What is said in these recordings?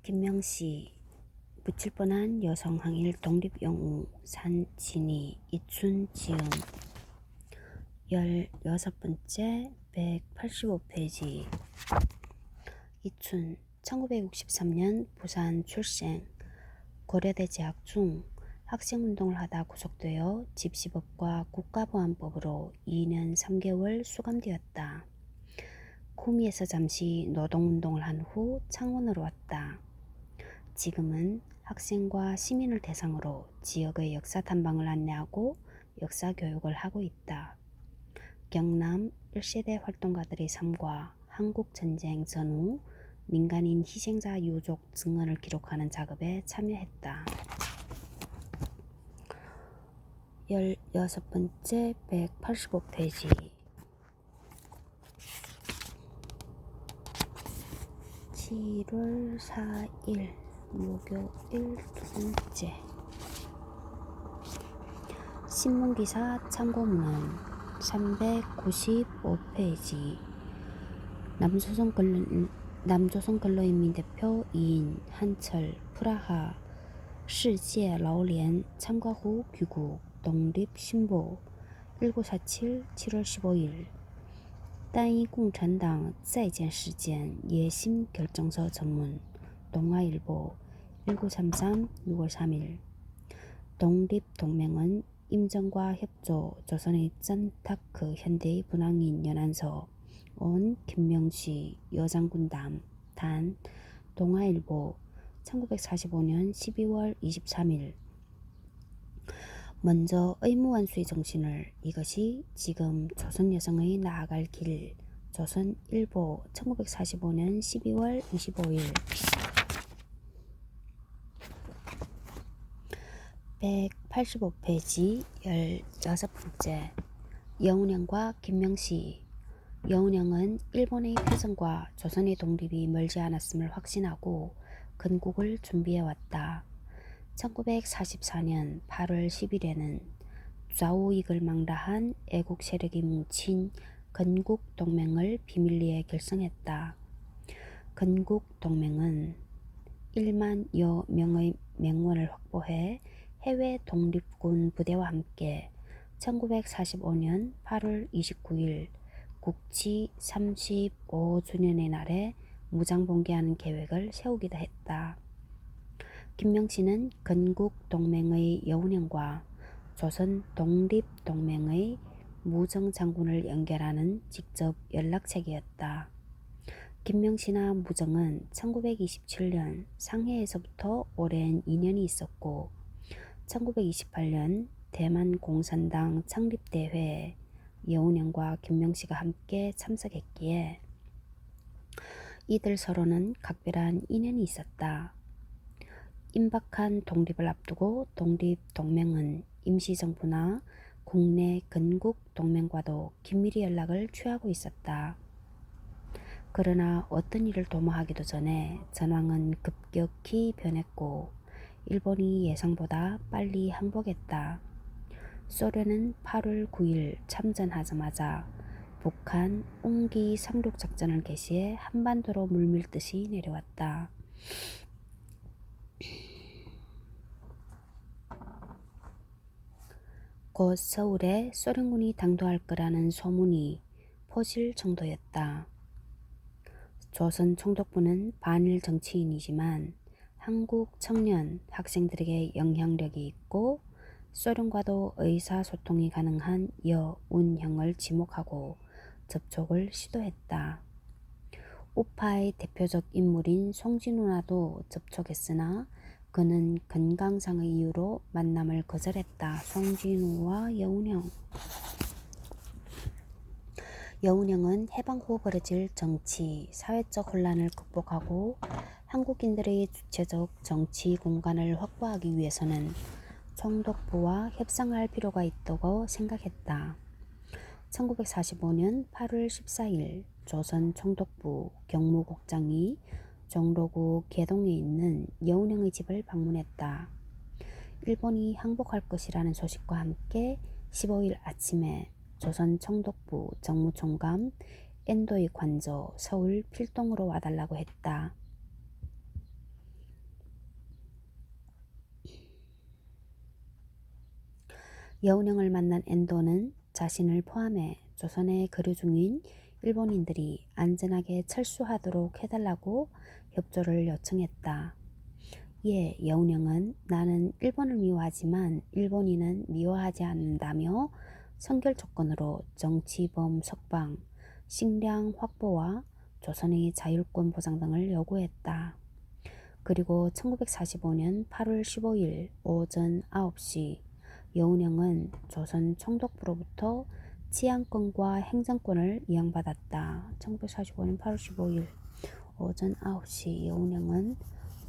김명시 묻힐 뻔한 여성 항일 독립영웅 산진이 이춘 지음 16번째 185페이지. 이춘 1963년 부산 출생. 고려대 재학 중 학생운동을 하다 구속되어 집시법과 국가보안법으로 2년 3개월 수감되었다. 구미에서 잠시 노동운동을 한 후 창원으로 왔다. 지금은 학생과 시민을 대상으로 지역의 역사 탐방을 안내하고 역사 교육을 하고 있다. 경남 1세대 활동가들의 삶과 한국전쟁 전후 민간인 희생자 유족 증언을 기록하는 작업에 참여했다. 16번째 185페이지. 7월 4일 목요일 두 번째. 신문기사 참고문헌 395페이지. 남조선 근로인민 대표 2인 한철 프라하世界劳联 참가 후 귀국 독립신보 1947 7월 15일 单一共产党再建事件野心 결정서 전문 동아일보 1933 6월 3일. 독립동맹은 임정과 협조 조선의 짠타크 현대의 분황인 연안서 온 김명시 여장군담 단 동아일보 1945년 12월 23일. 먼저 의무완수의 정신을 이것이 지금 조선 여성의 나아갈 길. 조선일보 1945년 12월 25일. 185페이지 16번째. 여운형과 김명시. 여운형은 일본의 패전과 조선의 독립이 멀지 않았음을 확신하고 건국을 준비해왔다. 1944년 8월 10일에는 좌우익을 망라한 애국 세력이 뭉친 건국동맹을 비밀리에 결성했다. 건국동맹은 1만여 명의 명원을 확보해 해외 독립군 부대와 함께 1945년 8월 29일 국치 35주년의 날에 무장봉기하는 계획을 세우기도 했다. 김명시는 건국동맹의 여운형과 조선독립동맹의 무정장군을 연결하는 직접 연락책이었다. 김명시나 무정은 1927년 상해에서부터 오랜 인연이 있었고 1928년 대만 공산당 창립대회에 여운형과 김명시가 함께 참석했기에 이들 서로는 각별한 인연이 있었다. 임박한 독립을 앞두고 독립동맹은 임시정부나 국내 건국동맹과도 긴밀히 연락을 취하고 있었다. 그러나 어떤 일을 도모하기도 전에 전황은 급격히 변했고 일본이 예상보다 빨리 항복했다. 소련은 8월 9일 참전하자마자 북한 옹기 상륙작전을 개시해 한반도로 물밀듯이 내려왔다. 곧 서울에 소련군이 당도할 거라는 소문이 퍼질 정도였다. 조선 총독부는 반일 정치인이지만 한국 청년 학생들에게 영향력이 있고 소련과도 의사소통이 가능한 여운형을 지목하고 접촉을 시도했다. 우파의 대표적 인물인 송진우와도 접촉했으나 그는 건강상의 이유로 만남을 거절했다. 송진우와 여운형. 여운형은 해방 후 벌어질 정치, 사회적 혼란을 극복하고 한국인들의 주체적 정치 공간을 확보하기 위해서는 총독부와 협상할 필요가 있다고 생각했다. 1945년 8월 14일 조선 총독부 경무국장이 종로구 개동에 있는 여운형의 집을 방문했다. 일본이 항복할 것이라는 소식과 함께 15일 아침에 조선 총독부 정무총감 엔도의 관저 서울 필동으로 와달라고 했다. 여운형을 만난 엔도는 자신을 포함해 조선에 거류 중인 일본인들이 안전하게 철수하도록 해달라고 협조를 요청했다. 이에 여운형은 나는 일본을 미워하지만 일본인은 미워하지 않는다며 선결 조건으로 정치범 석방, 식량 확보와 조선의 자율권 보장 등을 요구했다. 그리고 1945년 8월 15일 오전 9시 여운형은 조선 총독부로부터 치안권과 행정권을 이양받았다. 1945년 8월 15일 오전 9시 여운형은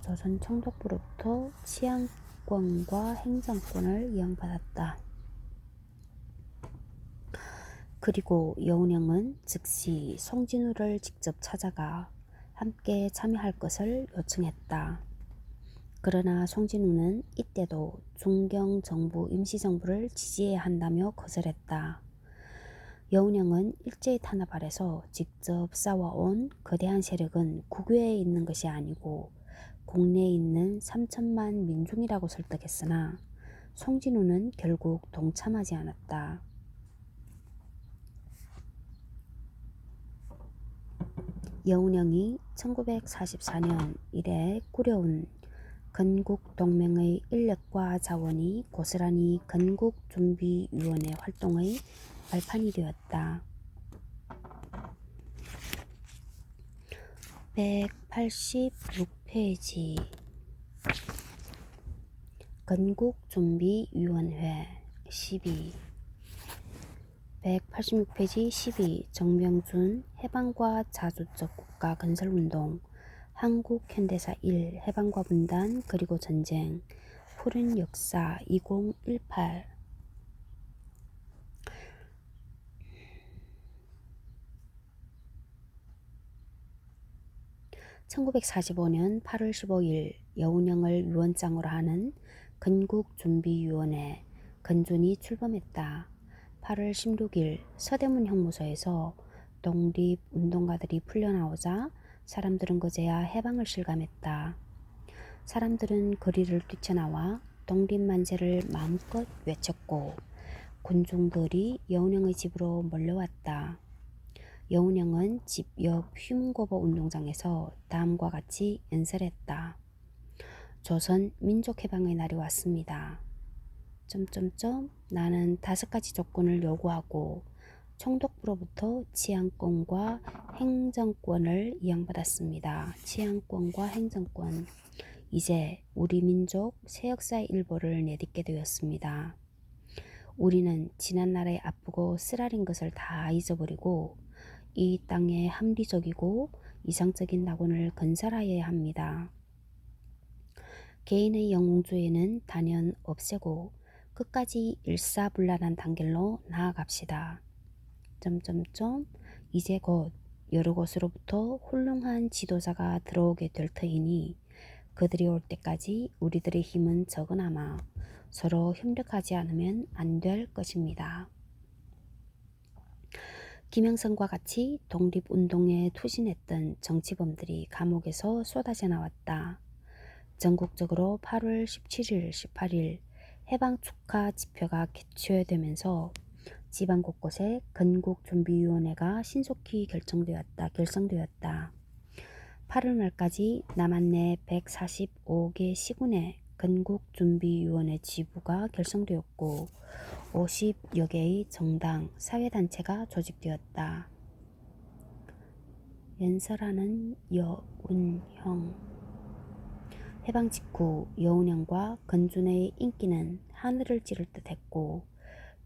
조선 총독부로부터 치안권과 행정권을 이양받았다. 그리고 여운형은 즉시 송진우를 직접 찾아가 함께 참여할 것을 요청했다. 그러나 송진우는 이때도 중경정부 임시정부를 지지해야 한다며 거절했다. 여운형은 일제히 탄압 아래서 직접 싸워온 거대한 세력은 국외에 있는 것이 아니고 국내에 있는 3천만 민중이라고 설득했으나 송진우는 결국 동참하지 않았다. 여운형이 1944년 이래 꾸려온 건국동맹의 인력과 자원이 고스란히 건국준비위원회 활동의 발판이 되었다. 186페이지 건국준비위원회 12 186페이지 12 정명준 해방과 자주적 국가 건설운동 한국 현대사 1 해방과 분단 그리고 전쟁 푸른 역사 2018 1945년 8월 15일 여운형을 위원장으로 하는 건국준비위원회 건준이 출범했다. 8월 16일 서대문 형무소에서 독립운동가들이 풀려나오자 사람들은 그제야 해방을 실감했다. 사람들은 거리를 뛰쳐나와 독립만세를 마음껏 외쳤고 군중들이 여운형의 집으로 몰려왔다. 여운형은 집 옆 휘문고보 운동장에서 다음과 같이 연설했다. 조선 민족해방의 날이 왔습니다. 나는 5가지 조건을 요구하고 총독부로부터 치안권과 행정권을 이양받았습니다. 치안권과 행정권. 이제 우리 민족 새 역사의 일보를 내딛게 되었습니다. 우리는 지난날의 아프고 쓰라린 것을 다 잊어버리고 이 땅에 합리적이고 이상적인 낙원을 건설하여야 합니다. 개인의 영웅주의는 단연 없애고 끝까지 일사불란한 단결로 나아갑시다. 이제 곧 여러 곳으로부터 훌륭한 지도자가 들어오게 될 터이니 그들이 올 때까지 우리들의 힘은 적으나마 서로 협력하지 않으면 안 될 것입니다. 김영선과 같이 독립운동에 투신했던 정치범들이 감옥에서 쏟아져 나왔다. 전국적으로 8월 17일, 18일 해방 축하 집회가 개최되면서 지방 곳곳에 건국준비위원회가 신속히 결성되었다. 8월 말까지 남한 내 145개 시군에 건국준비위원회 지부가 결성되었고 50여 개의 정당, 사회단체가 조직되었다. 연설하는 여운형. 해방 직후 여운형과 건준의 인기는 하늘을 찌를 듯 했고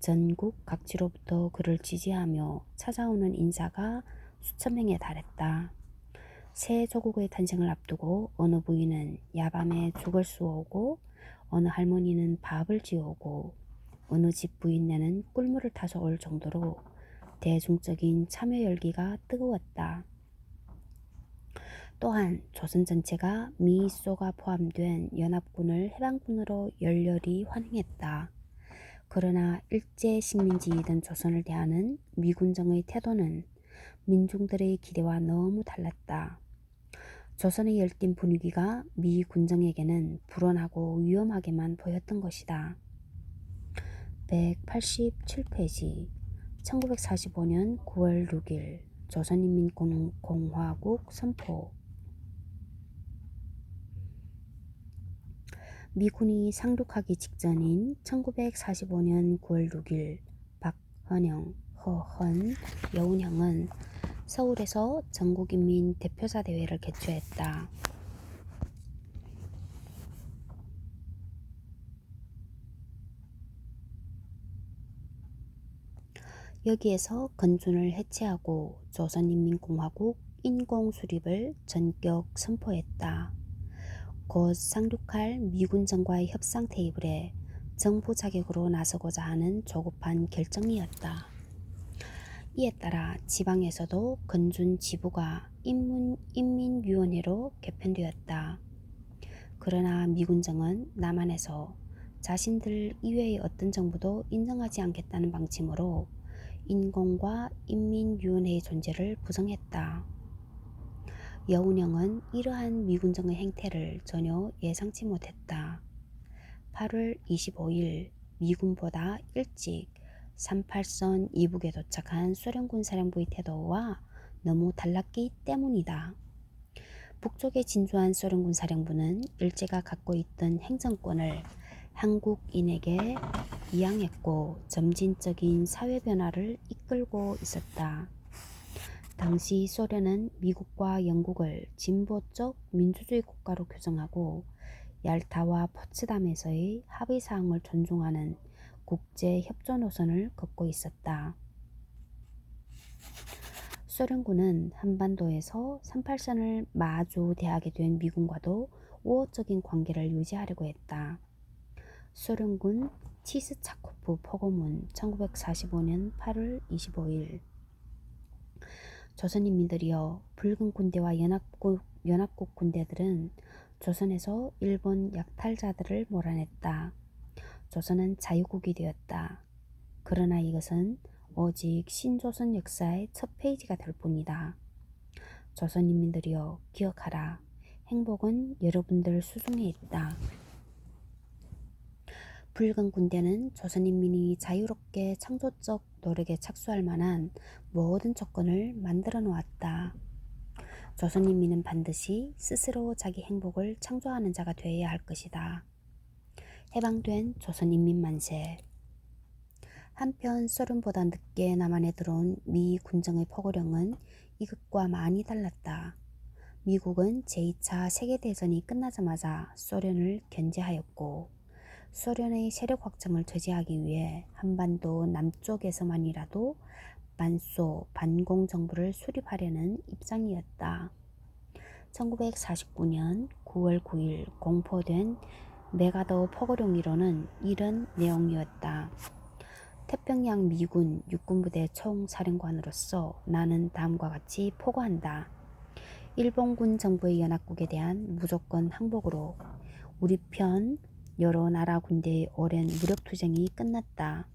전국 각지로부터 그를 지지하며 찾아오는 인사가 수천 명에 달했다. 새 조국의 탄생을 앞두고 어느 부인은 야밤에 죽을 쏘오고 어느 할머니는 밥을 지어오고 어느 집 부인네는 꿀물을 타서 올 정도로 대중적인 참여 열기가 뜨거웠다. 또한 조선 전체가 미소가 포함된 연합군을 해방군으로 열렬히 환영했다. 그러나 일제 식민지이던 조선을 대하는 미군정의 태도는 민중들의 기대와 너무 달랐다. 조선의 열띤 분위기가 미 군정에게는 불온하고 위험하게만 보였던 것이다. 187페이지 1945년 9월 6일 조선인민공화국 선포. 미군이 상륙하기 직전인 1945년 9월 6일 박헌영, 허헌, 여운형은 서울에서 전국인민 대표자 대회를 개최했다. 여기에서 건준을 해체하고 조선인민공화국 인공수립을 전격 선포했다. 곧 상륙할 미군정과의 협상 테이블에 정부 자격으로 나서고자 하는 조급한 결정이었다. 이에 따라 지방에서도 건준 지부가 인민위원회로 개편되었다. 그러나 미군정은 남한에서 자신들 이외의 어떤 정부도 인정하지 않겠다는 방침으로 인공과 인민위원회의 존재를 부정했다. 여운형은 이러한 미군정의 행태를 전혀 예상치 못했다. 8월 25일 미군보다 일찍 38선 이북에 도착한 소련군 사령부의 태도와 너무 달랐기 때문이다. 북쪽에 진주한 소련군 사령부는 일제가 갖고 있던 행정권을 한국인에게 이양했고 점진적인 사회 변화를 이끌고 있었다. 당시 소련은 미국과 영국을 진보적 민주주의 국가로 규정하고 얄타와 포츠담에서의 합의사항을 존중하는 국제협조 노선을 걷고 있었다. 소련군은 한반도에서 38선을 마주대하게 된 미군과도 우호적인 관계를 유지하려고 했다. 소련군 치스차코프 포고문 1945년 8월 25일 조선인민들이여, 붉은 군대와 연합국 군대들은 조선에서 일본 약탈자들을 몰아냈다. 조선은 자유국이 되었다. 그러나 이것은 오직 신조선 역사의 첫 페이지가 될 뿐이다. 조선인민들이여, 기억하라. 행복은 여러분들 수중에 있다. 붉은 군대는 조선인민이 자유롭게 창조적 노력에 착수할 만한 모든 조건을 만들어 놓았다. 조선인민은 반드시 스스로 자기 행복을 창조하는 자가 되어야 할 것이다. 해방된 조선인민 만세. 한편 소련보다 늦게 남한에 들어온 미 군정의 포고령은 이것과 많이 달랐다. 미국은 제2차 세계대전이 끝나자마자 소련을 견제하였고 소련의 세력 확장을 저지하기 위해 한반도 남쪽에서만이라도 반소, 반공 정부를 수립하려는 입장이었다. 1949년 9월 9일 공포된 메가더 포고령이론은 이런 내용이었다. 태평양 미군 육군부대 총사령관으로서 나는 다음과 같이 포고한다. 일본군 정부의 연합국에 대한 무조건 항복으로 우리 편 여러 나라 군대의 오랜 무력투쟁이 끝났다.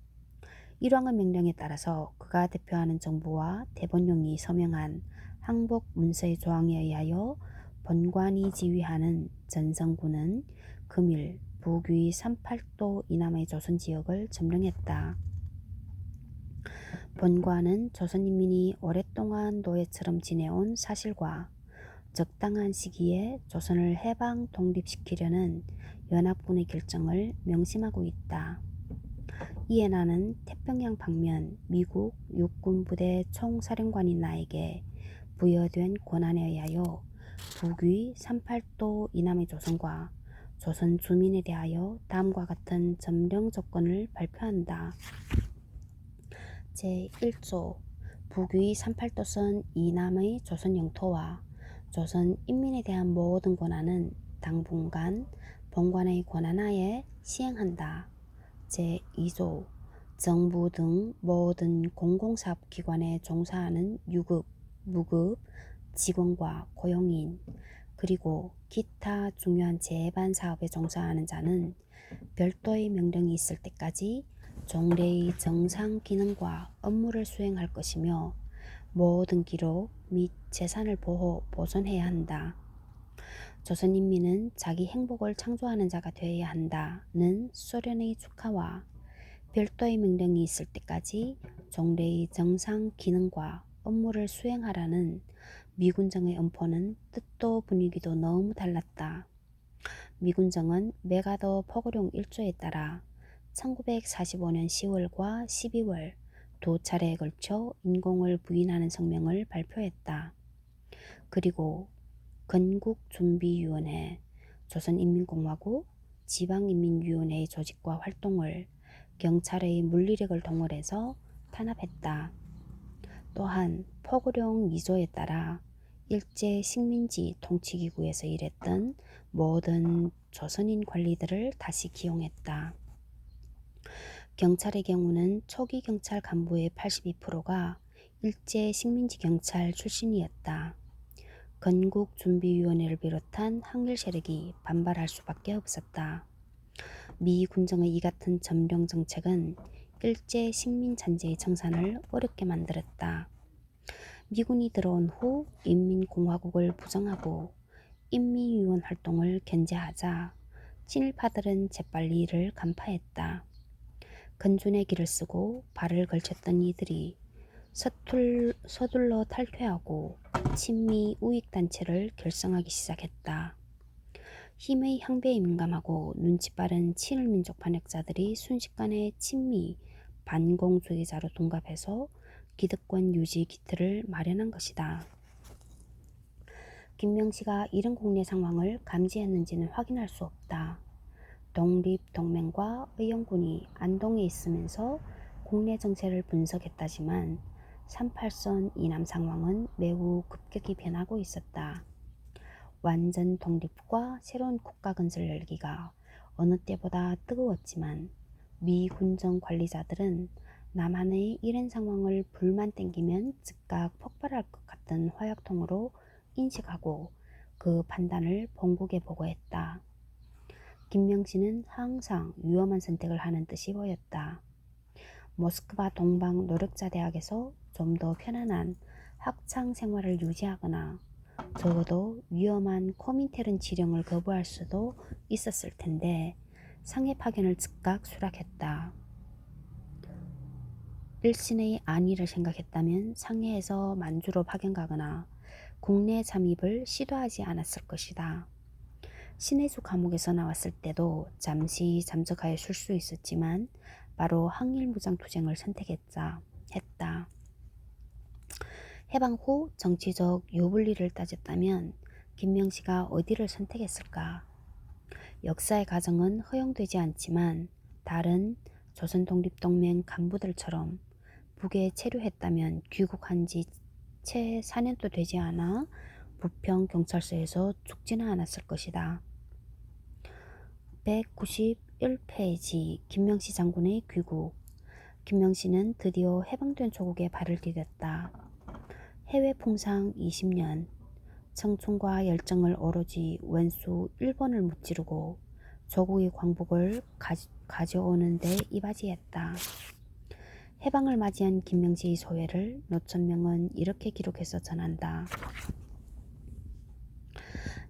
일왕의 명령에 따라서 그가 대표하는 정부와 대본령이 서명한 항복 문서의 조항에 의하여 본관이 지휘하는 전성군은 금일 북위 38도 이남의 조선 지역을 점령했다. 본관은 조선인민이 오랫동안 노예처럼 지내온 사실과 적당한 시기에 조선을 해방 독립시키려는 연합군의 결정을 명심하고 있다. 이에 나는 태평양 방면 미국 육군부대 총사령관인 나에게 부여된 권한에 의하여 북위 38도 이남의 조선과 조선 주민에 대하여 다음과 같은 점령 조건을 발표한다. 제1조 북위 38도선 이남의 조선 영토와 조선 인민에 대한 모든 권한은 당분간 본관의 권한하에 시행한다. 제2조 정부 등 모든 공공사업기관에 종사하는 유급, 무급 직원과 고용인 그리고 기타 중요한 제반 사업에 종사하는 자는 별도의 명령이 있을 때까지 종래의 정상 기능과 업무를 수행할 것이며 모든 기록 및 재산을 보존해야 한다. 조선인민은 자기 행복을 창조하는 자가 되어야 한다는 소련의 축하와 별도의 명령이 있을 때까지 종래의 정상 기능과 업무를 수행하라는 미군정의 엄포는 뜻도 분위기도 너무 달랐다. 미군정은 메가더 포고령 1조에 따라 1945년 10월과 12월 두 차례에 걸쳐 인공을 부인하는 성명을 발표했다. 그리고 건국준비위원회, 조선인민공화국, 지방인민위원회의 조직과 활동을 경찰의 물리력을 동원해서 탄압했다. 또한 포고령 2조에 따라 일제 식민지 통치기구에서 일했던 모든 조선인 관리들을 다시 기용했다. 경찰의 경우는 초기 경찰 간부의 82%가 일제 식민지 경찰 출신이었다. 건국준비위원회를 비롯한 항일 세력이 반발할 수밖에 없었다. 미 군정의 이 같은 점령 정책은 일제 식민 잔재의 청산을 어렵게 만들었다. 미군이 들어온 후 인민공화국을 부정하고 인민위원 활동을 견제하자 친일파들은 재빨리 이를 간파했다. 건준의 길을 쓰고 발을 걸쳤던 이들이 서둘러 탈퇴하고 친미 우익단체를 결성하기 시작했다. 힘의 향배에 민감하고 눈치 빠른 친일민족 반역자들이 순식간에 친미 반공주의자로 둔갑해서 기득권 유지 기틀을 마련한 것이다. 김명시가 이런 국내 상황을 감지했는지는 확인할 수 없다. 독립동맹과 의용군이 안동에 있으면서 국내 정세를 분석했다지만 38선 이남 상황은 매우 급격히 변하고 있었다. 완전 독립과 새로운 국가 건설 열기가 어느 때보다 뜨거웠지만 미 군정 관리자들은 남한의 이런 상황을 불만 땡기면 즉각 폭발할 것 같은 화약통으로 인식하고 그 판단을 본국에 보고했다. 김명시는 항상 위험한 선택을 하는 듯이 보였다. 모스크바 동방 노력자 대학에서 좀 더 편안한 학창 생활을 유지하거나 적어도 위험한 코민테른 지령을 거부할 수도 있었을 텐데 상해 파견을 즉각 수락했다. 일신의 안위를 생각했다면 상해에서 만주로 파견 가거나 국내 잠입을 시도하지 않았을 것이다. 신해수 감옥에서 나왔을 때도 잠시 잠적하여 쉴 수 있었지만 바로 항일무장투쟁을 선택했다. 해방 후 정치적 요불리를 따졌다면 김명시가 어디를 선택했을까? 역사의 가정은 허용되지 않지만 다른 조선독립동맹 간부들처럼 북에 체류했다면 귀국한 지 채 4년도 되지 않아 부평 경찰서에서 죽지는 않았을 것이다. 191페이지 김명시 장군의 귀국. 김명시는 드디어 해방된 조국에 발을 디뎠다. 해외 풍상 20년. 청춘과 열정을 오로지 원수 일본을 무찌르고 조국의 광복을 가져오는 데 이바지했다. 해방을 맞이한 김명시의 소회를 노천명은 이렇게 기록해서 전한다.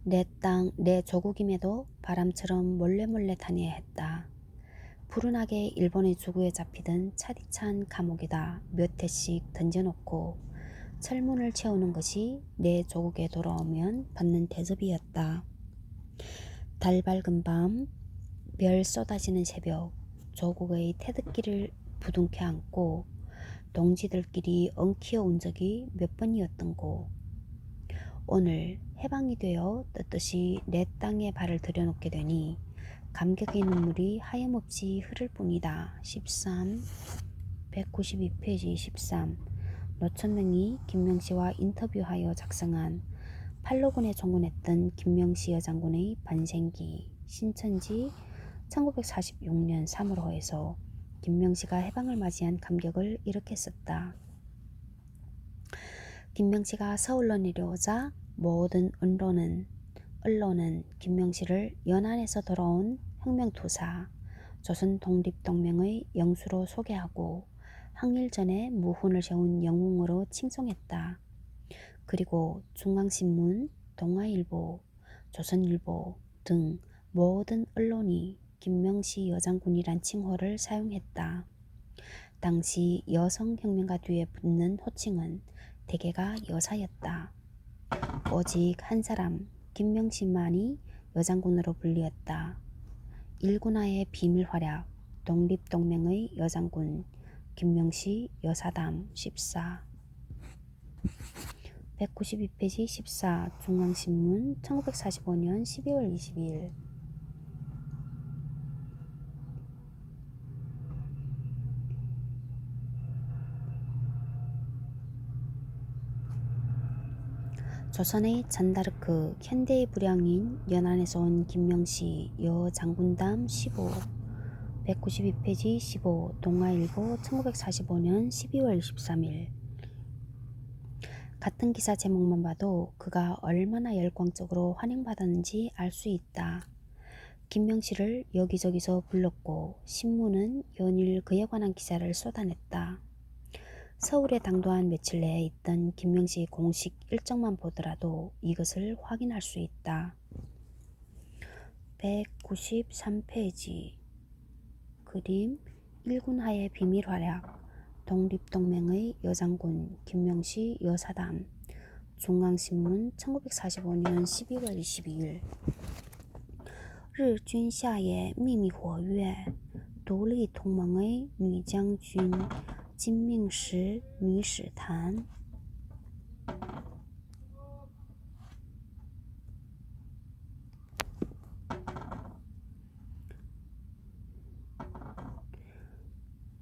내 땅, 내 조국임에도 바람처럼 몰래몰래 다녀야 했다. 불운하게 일본의 주구에 잡히던 차디찬 감옥에다 몇 해씩 던져놓고 철문을 채우는 것이 내 조국에 돌아오면 받는 대접이었다. 달 밝은 밤, 별 쏟아지는 새벽, 조국의 태극기를 부둥켜 안고 동지들끼리 엉키어 온 적이 몇 번이었던고. 오늘 해방이 되어 떳떳이 내 땅에 발을 들여놓게 되니 감격의 눈물이 하염없이 흐를 뿐이다. 192페이지 13. 노천명이 김명시와 인터뷰하여 작성한 팔로군에 종군했던 김명시 여장군의 반생기 신천지 1946년 3월호에서 김명시가 해방을 맞이한 감격을 이렇게 썼다. 김명시가 서울로 내려오자 모든 언론은 김명시를 연안에서 돌아온 혁명투사, 조선독립동맹의 영수로 소개하고 항일전에 무훈을 세운 영웅으로 칭송했다. 그리고 중앙신문, 동아일보, 조선일보 등 모든 언론이 김명시 여장군이란 칭호를 사용했다. 당시 여성혁명가 뒤에 붙는 호칭은 대개가 여사였다. 오직 한 사람 김명신만이 여장군으로 불리었다. 일군하의 비밀 활약, 독립동맹의 여장군, 김명시 여사담 14 192페이지 14 중앙신문 1945년 12월 22일 조선의 잔다르크, 현대의 불량인 연안에서 온 김명시 여장군담 15 192페이지 15 동아일보 1945년 12월 23일 같은 기사 제목만 봐도 그가 얼마나 열광적으로 환영받았는지 알 수 있다. 김명시를 여기저기서 불렀고 신문은 연일 그에 관한 기사를 쏟아냈다. 서울에 당도한 며칠 내에 있던 김명시 공식 일정만 보더라도 이것을 확인할 수 있다. 193페이지 그림 일군하의 비밀 활약 독립동맹의 여장군 김명시 여사담 중앙신문 1945년 12월 22일 日军下野秘密活跃独立同盟의女将军金命石女史谈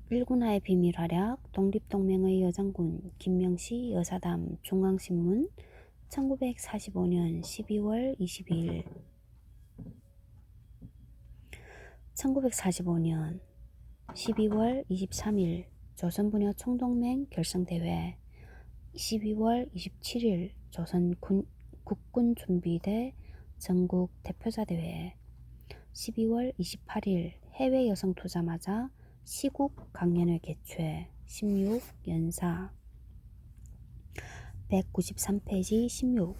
일군하의 비밀 활약 독립동맹의 여장군 김명시 여사담 중앙신문 1945년 12월 22일 1945년 12월 23일 조선분여 총동맹 결성대회 12월 27일 조선 국군준비대 전국 대표자대회 12월 28일 해외 여성 투자마자 시국 강연회 개최 16 연사 193페이지 16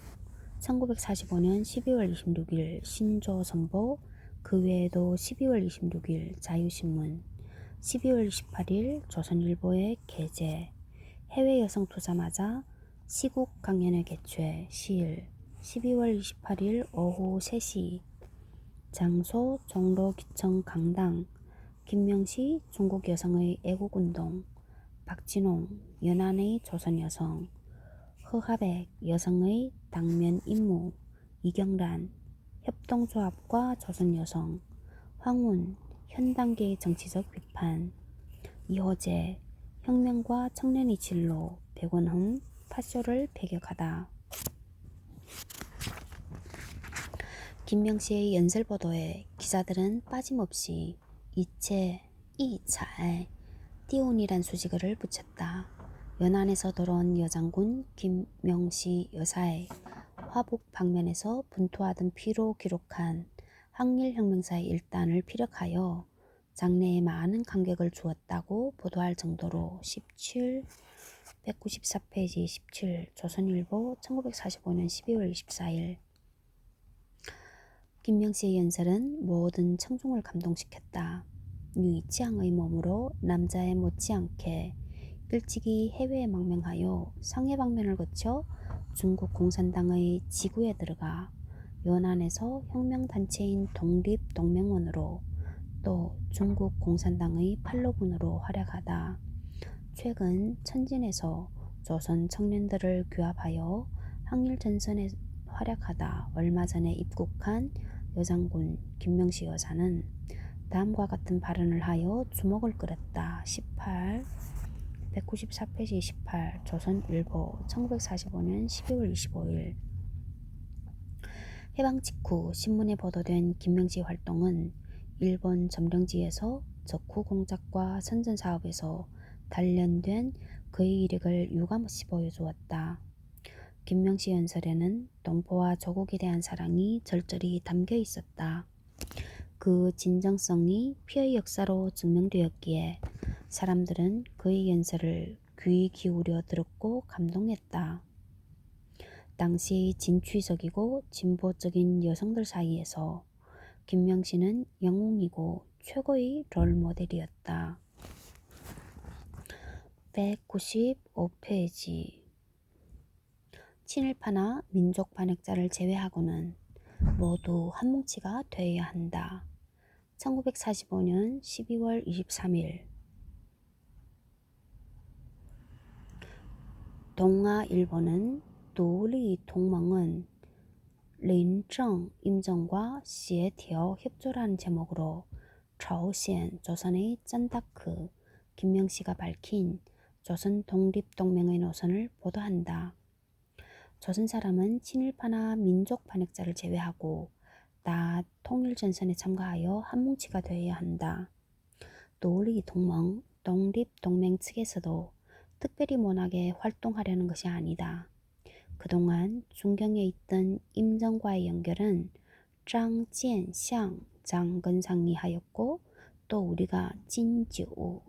1945년 12월 26일 신조선보 그 외에도 12월 26일 자유신문 12월 28일 조선일보의 게재 해외 여성 투자마자 시국 강연회 개최 시일 12월 28일 오후 3시 장소 종로기청 강당 김명시 중국 여성의 애국운동 박진홍 연안의 조선여성 허하백 여성의 당면 임무 이경란 협동조합과 조선여성 황운 현단계의 정치적 비판 이호재 혁명과 청년의 진로 백원흠 파쇼를 배격하다. 김명시의 연설보도에 기자들은 빠짐없이 이체, 이잘, 띄운이란 수식어를 붙였다. 연안에서 돌아온 여장군 김명시 여사의 화북 방면에서 분투하던 피로 기록한 항일혁명사의 일단을 피력하여 장내에 많은 감격을 주었다고 보도할 정도로 17, 194페이지 17 조선일보 1945년 12월 24일 김명시의 연설은 모든 청중을 감동시켰다. 유이치항의 몸으로 남자에 못지않게 일찍이 해외에 망명하여 상해 방면을 거쳐 중국 공산당의 지구에 들어가 연안에서 혁명단체인 독립동맹원으로 또 중국 공산당의 팔로군으로 활약하다. 최근 천진에서 조선 청년들을 규합하여 항일전선에 활약하다 얼마 전에 입국한 여장군 김명시 여사는 다음과 같은 발언을 하여 주목을 끌었다. 18 194페이지 18 조선일보 1945년 12월 25일 해방 직후 신문에 보도된 김명시 활동은 일본 점령지에서 적후 공작과 선전사업에서 단련된 그의 이력을 유감없이 보여주었다. 김명시 연설에는 동포와 조국에 대한 사랑이 절절히 담겨 있었다. 그 진정성이 피의 역사로 증명되었기에 사람들은 그의 연설을 귀 기울여 들었고 감동했다. 당시 진취적이고 진보적인 여성들 사이에서 김명시는 영웅이고 최고의 롤모델이었다. 195페이지. 친일파나 민족 반역자를 제외하고는 모두 한 뭉치가 되어야 한다. 1945년 12월 23일. 동아일보는独立동盟은 린정, 임정과协调, 협조라는 제목으로朝鲜, 조선의 짠다크, 김명씨가 밝힌 조선 독립동맹의 노선을 보도한다. 조선 사람은 친일파나 민족 반역자를 제외하고 다 통일전선에 참가하여 한 뭉치가 되어야 한다. 독립동盟, 독립동맹 측에서도 특별히 모나게 활동하려는 것이 아니다. 그동안 중경에 있던 임정과의 연결은 장建相, 장건상이 하였고 또 우리가 진주,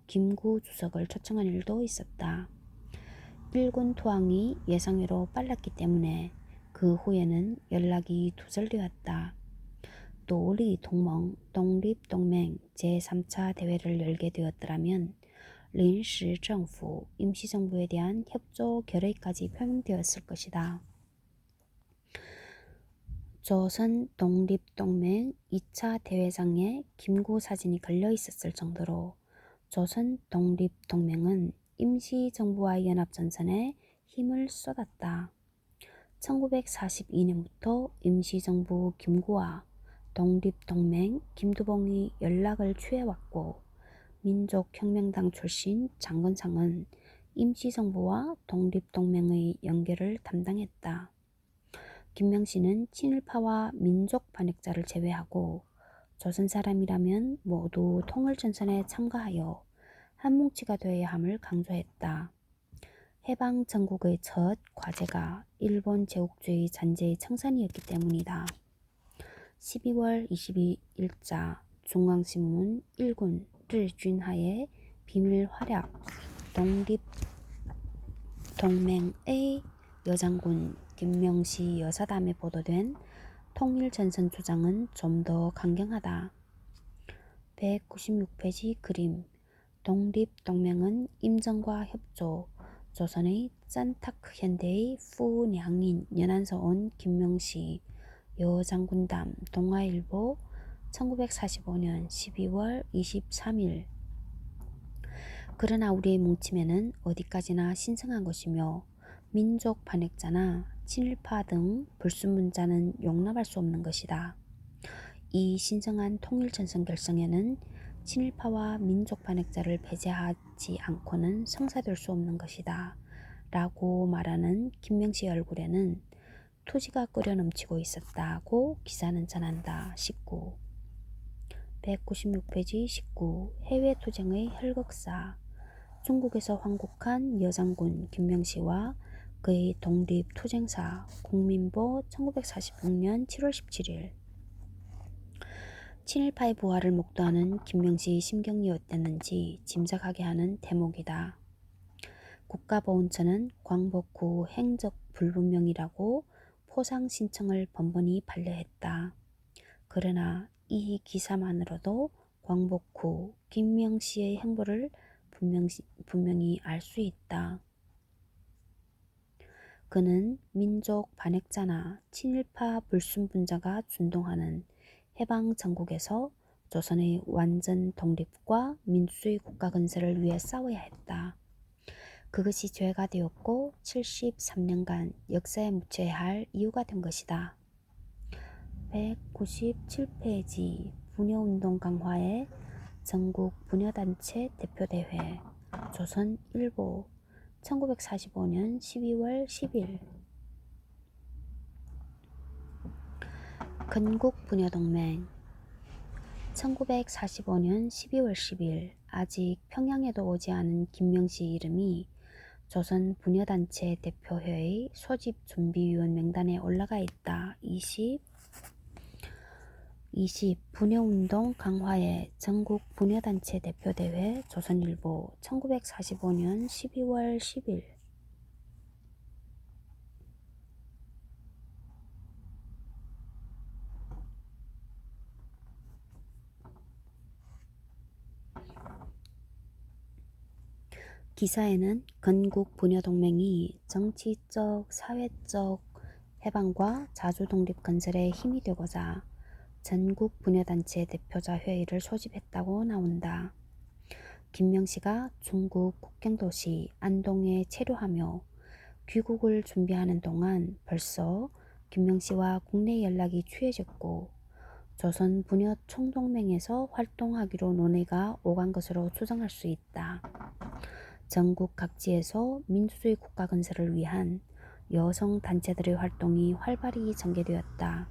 김구 주석을 초청한 일도 있었다. 일군 투항이 예상외로 빨랐기 때문에 그 후에는 연락이 두절되었다. 독립동맹 제3차 대회를 열게 되었더라면臨时政府, 임시정부에 대한 협조 결의까지 표명되었을 것이다. 조선 독립동맹 2차 대회장에 김구 사진이 걸려 있었을 정도로 조선 독립동맹은 임시정부와의 연합전선에 힘을 쏟았다. 1942년부터 임시정부 김구와 독립동맹 김두봉이 연락을 취해왔고 민족혁명당 출신 장건상은 임시정부와 독립동맹의 연결을 담당했다. 김명씨는 친일파와 민족 반역자를 제외하고 조선 사람이라면 모두 통일전선에 참가하여 한 뭉치가 되어야 함을 강조했다. 해방 전국의 첫 과제가 일본 제국주의 잔재의 청산이었기 때문이다. 12월 22일자 중앙신문 1군 르준하의 비밀 활약 독립동맹의 여장군 김명씨 여사담에 보도된 통일전선 주장은 좀 더 강경하다. 196페이지 그림. 독립동맹은 임정과 협조, 조선의 짠타크 현대의 후량인 연안서 온 김명씨 여장군담 동아일보 1945년 12월 23일. 그러나 우리의 뭉침에는 어디까지나 신성한 것이며 민족 반역자나 친일파 등 불순분자는 용납할 수 없는 것이다. 이 신성한 통일전선 결성에는 친일파와 민족 반역자를 배제하지 않고는 성사될 수 없는 것이다. 라고 말하는 김명씨 얼굴에는 투지가 끓여 넘치고 있었다고 기사는 전한다. 19. 196페이지 19. 해외투쟁의 혈극사. 중국에서 황국한 여장군 김명씨와 그의 독립투쟁사 국민보 1946년 7월 17일. 친일파의 부활을 목도하는 김명씨의 심경이 어땠는지 짐작하게 하는 대목이다. 국가보훈처는 광복 후 행적 불분명이라고 포상 신청을 번번이 반려했다. 그러나 이 기사만으로도 광복 후 김명씨의 행보를 분명히 알 수 있다. 그는 민족 반역자나 친일파 불순분자가 준동하는 해방 전국에서 조선의 완전 독립과 민주주의 국가 건설을 위해 싸워야 했다. 그것이 죄가 되었고 73년간 역사에 묻혀야 할 이유가 된 것이다. 197페이지 분여운동 강화의 전국 분여단체 대표대회 조선일보 1945년 12월 10일. 건국분여동맹 1945년 12월 10일. 아직 평양에도 오지 않은 김명씨 이름이 조선 분여단체 대표회의 소집 준비위원 명단에 올라가 있다. 20. 분여운동 강화의 전국 분여단체 대표대회 조선일보 1945년 12월 10일. 기사에는 건국 분여동맹이 정치적, 사회적 해방과 자주독립 건설에 힘이 되고자 전국 분여단체 대표자 회의를 소집했다고 나온다. 김명시가 중국 국경도시 안동에 체류하며 귀국을 준비하는 동안 벌써 김명시와 국내 연락이 취해졌고 조선 분여 총동맹에서 활동하기로 논의가 오간 것으로 추정할 수 있다. 전국 각지에서 민주주의 국가 건설을 위한 여성 단체들의 활동이 활발히 전개되었다.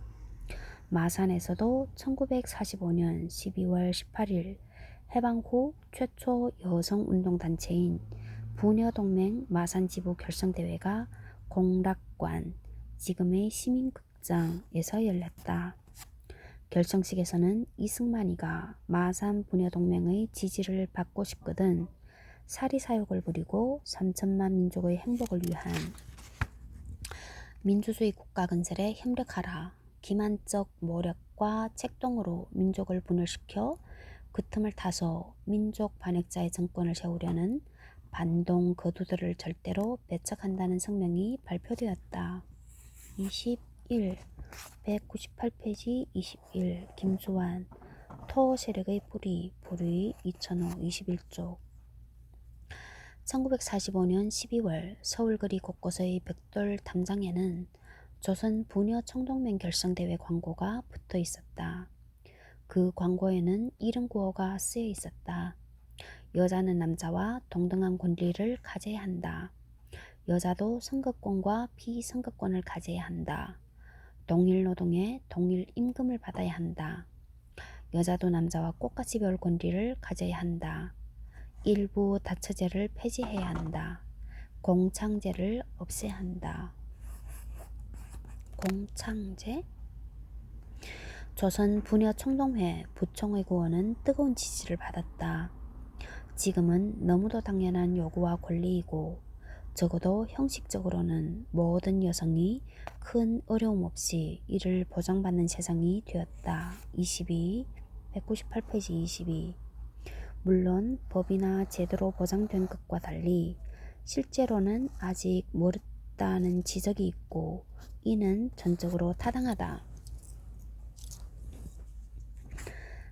마산에서도 1945년 12월 18일 해방 후 최초 여성운동단체인 부녀동맹 마산지부 결성대회가 공락관, 지금의 시민극장에서 열렸다. 결성식에서는 이승만이가 마산 부녀동맹의 지지를 받고 싶거든 사리사욕을 부리고 3천만 민족의 행복을 위한 민주주의 국가 건설에 협력하라. 기만적 모략과 책동으로 민족을 분열시켜 그 틈을 타서 민족 반역자의 정권을 세우려는 반동 거두들을 절대로 배척한다는 성명이 발표되었다. 21. 198페이지 21. 김수환 토 세력의 뿌리 불의 2005 21쪽 1945년 12월 서울거리 곳곳의 벽돌 담장에는 조선 부녀 총동맹 결성대회 광고가 붙어 있었다. 그 광고에는 이런 구호가 쓰여 있었다. 여자는 남자와 동등한 권리를 가져야 한다. 여자도 선거권과 비선거권을 가져야 한다. 동일 노동에 동일 임금을 받아야 한다. 여자도 남자와 똑같이 배울 권리를 가져야 한다. 일부 다처제를 폐지해야 한다. 공창제를 없애야 한다. 공창제? 조선 부녀 총동회 부총의 구호는 뜨거운 지지를 받았다. 지금은 너무도 당연한 요구와 권리이고 적어도 형식적으로는 모든 여성이 큰 어려움 없이 이를 보장받는 세상이 되었다. 22, 198페이지 22. 물론 법이나 제도로 보장된 것과 달리 실제로는 아직 멀었다는 지적이 있고 이는 전적으로 타당하다.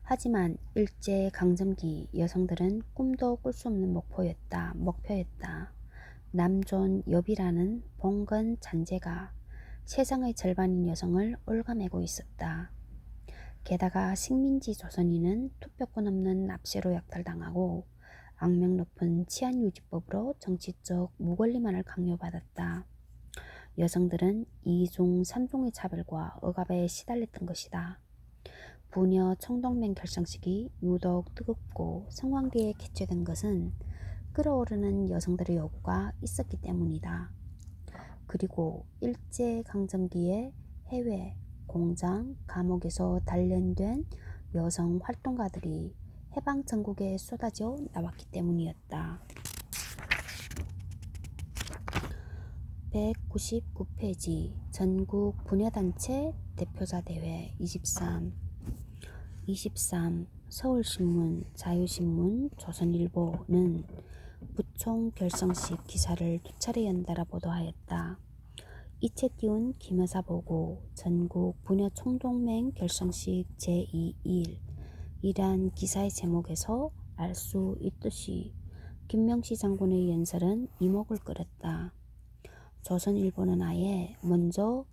하지만 일제강점기 여성들은 꿈도 꿀 수 없는 목표였다. 남존여비라는 봉건 잔재가 세상의 절반인 여성을 올가매고 있었다. 게다가 식민지 조선인은 투표권 없는 납세로 약탈당하고 악명 높은 치안유지법으로 정치적 무권리만을 강요받았다. 여성들은 2중 3종의 차별과 억압에 시달렸던 것이다. 부녀 총동맹 결성식이 유독 뜨겁고 성황리에 개최된 것은 끓어오르는 여성들의 요구가 있었기 때문이다. 그리고 일제강점기에 해외, 공장, 감옥에서 단련된 여성 활동가들이 해방 전국에 쏟아져 나왔기 때문이었다. 199페이지 전국 부녀단체 대표자 대회 23 서울신문, 자유신문, 조선일보는 부총 결성식 기사를 두 차례 연달아 보도하였다. 이채 띄운 김여사 보고 전국 부녀 총동맹 결성식 제2일 이란 기사의 제목에서 알 수 있듯이 김명시 장군의 연설은 이목을 끌었다. 조선일보는 아예 먼저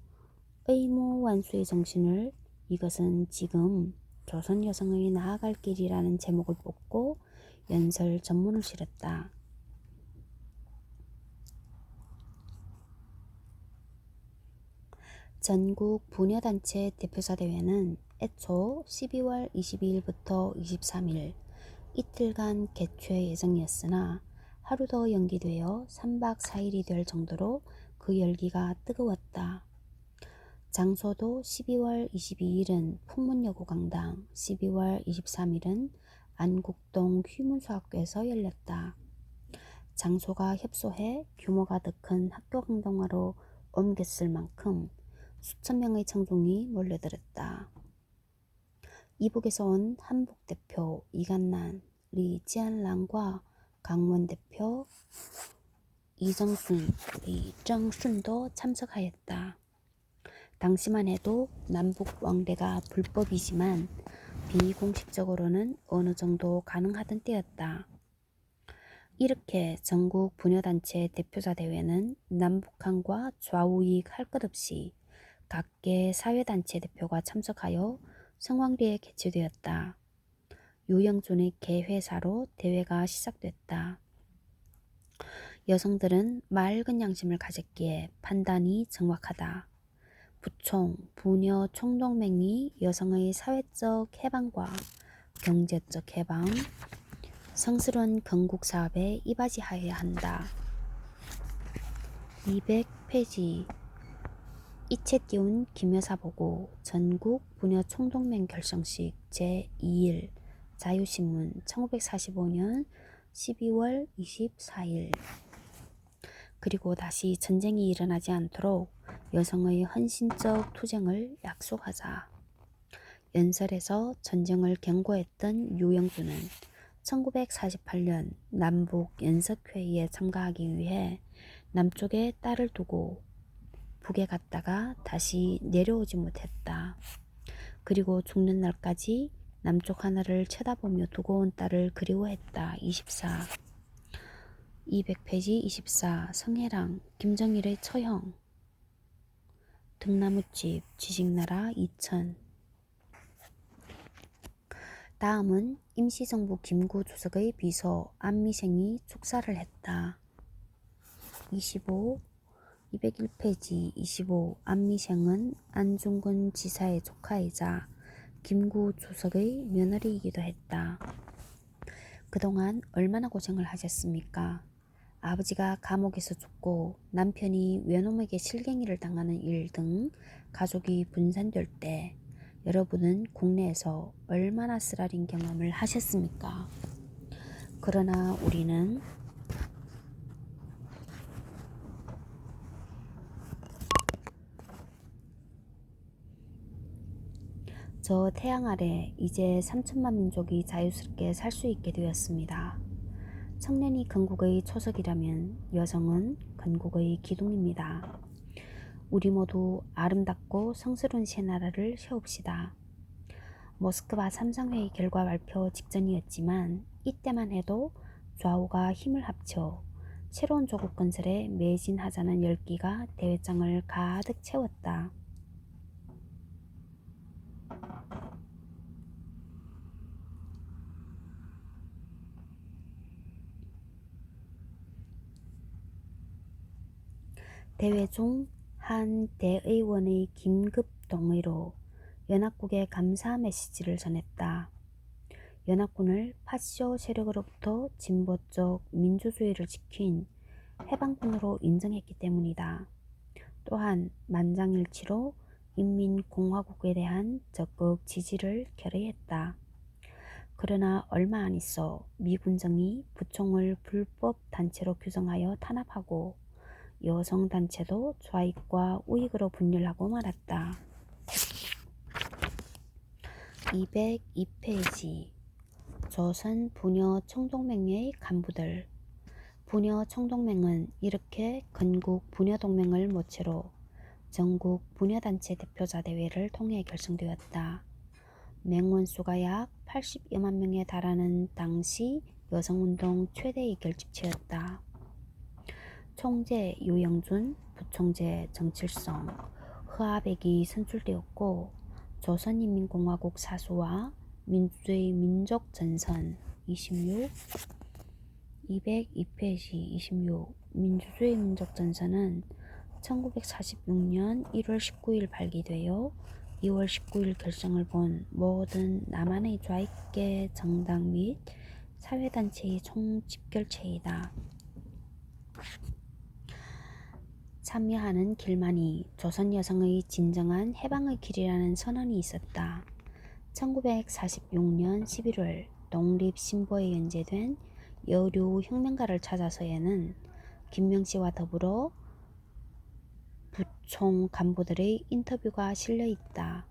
의무완수의 정신을 이것은 지금 조선 여성의 나아갈 길이라는 제목을 뽑고 연설 전문을 실었다. 전국 부녀단체 대표사 대회는 애초 12월 22일부터 23일 이틀간 개최 예정이었으나 하루 더 연기되어 3박 4일이 될 정도로 그 열기가 뜨거웠다. 장소도 12월 22일은 풍문여고 강당, 12월 23일은 안국동 휴문수학교에서 열렸다. 장소가 협소해 규모가 더 큰 학교 강당화로 옮겼을 만큼 수천 명의 청중이 몰려들었다. 이북에서 온 한북 대표 이간난, 리지안랑과 강원 대표 이정순, 정순도 참석하였다. 당시만 해도 남북 왕래가 불법이지만 비공식적으로는 어느 정도 가능하던 때였다. 이렇게 전국 부녀단체 대표자 대회는 남북한과 좌우익 할 것 없이 각계 사회단체 대표가 참석하여 성황리에 개최되었다. 요영준의 개회사로 대회가 시작됐다. 여성들은 맑은 양심을 가졌기에 판단이 정확하다. 부총, 부녀 총동맹이 여성의 사회적 해방과 경제적 해방, 성스러운 건국 사업에 이바지하여야 한다. 200페이지 이채 띄운 김여사 보고 전국 부녀 총동맹 결성식 제2일 자유신문 1945년 12월 24일. 그리고 다시 전쟁이 일어나지 않도록 여성의 헌신적 투쟁을 약속하자. 연설에서 전쟁을 경고했던 요영준은 1948년 남북 연석회의에 참가하기 위해 남쪽에 딸을 두고 북에 갔다가 다시 내려오지 못했다. 그리고 죽는 날까지 남쪽 하늘을 쳐다보며 두고 온 딸을 그리워했다. 24. 200페이지 24. 성혜랑, 김정일의 처형. 등나무집, 지식나라 2000. 다음은 임시정부 김구 주석의 비서 안미생이 축사를 했다. 25. 201페이지 25. 안미생은 안중근 지사의 조카이자 김구 주석의 며느리이기도 했다. 그동안 얼마나 고생을 하셨습니까? 아버지가 감옥에서 죽고 남편이 외놈에게 실갱이를 당하는 일 등 가족이 분산될 때 여러분은 국내에서 얼마나 쓰라린 경험을 하셨습니까? 그러나 우리는 저 태양 아래 이제 3천만 민족이 자유스럽게 살 수 있게 되었습니다. 청년이 건국의 초석이라면 여성은 건국의 기둥입니다. 우리 모두 아름답고 성스러운 새 나라를 세웁시다. 모스크바 삼상회의 결과 발표 직전이었지만 이때만 해도 좌우가 힘을 합쳐 새로운 조국 건설에 매진하자는 열기가 대회장을 가득 채웠다. 대회 중 한 대의원의 긴급 동의로 연합국에 감사 메시지를 전했다. 연합군을 파쇼 세력으로부터 진보적 민주주의를 지킨 해방군으로 인정했기 때문이다. 또한 만장일치로 인민공화국에 대한 적극 지지를 결의했다. 그러나 얼마 안 있어 미군정이 부총을 불법 단체로 규정하여 탄압하고 여성단체도 좌익과 우익으로 분열하고 말았다. 202페이지 조선 부녀 총동맹의 간부들. 부녀 총동맹은 이렇게 건국 부녀동맹을 모체로 전국 부녀단체 대표자 대회를 통해 결성되었다. 맹원수가 약 80여만 명에 달하는 당시 여성운동 최대의 결집체였다. 총재 요영준, 부총재 정칠성, 허아백이 선출되었고 조선인민공화국 사수와 민주주의 민족전선 26, 202페이지 26 민주주의 민족전선은 1946년 1월 19일 발기되어 2월 19일 결성을 본 모든 남한의 좌익계 정당 및 사회단체의 총집결체이다. 참여하는 길만이 조선 여성의 진정한 해방의 길이라는 선언이 있었다. 1946년 11월 독립신보에 연재된 여류 혁명가를 찾아서에는 김명씨와 더불어 부총 간부들의 인터뷰가 실려 있다.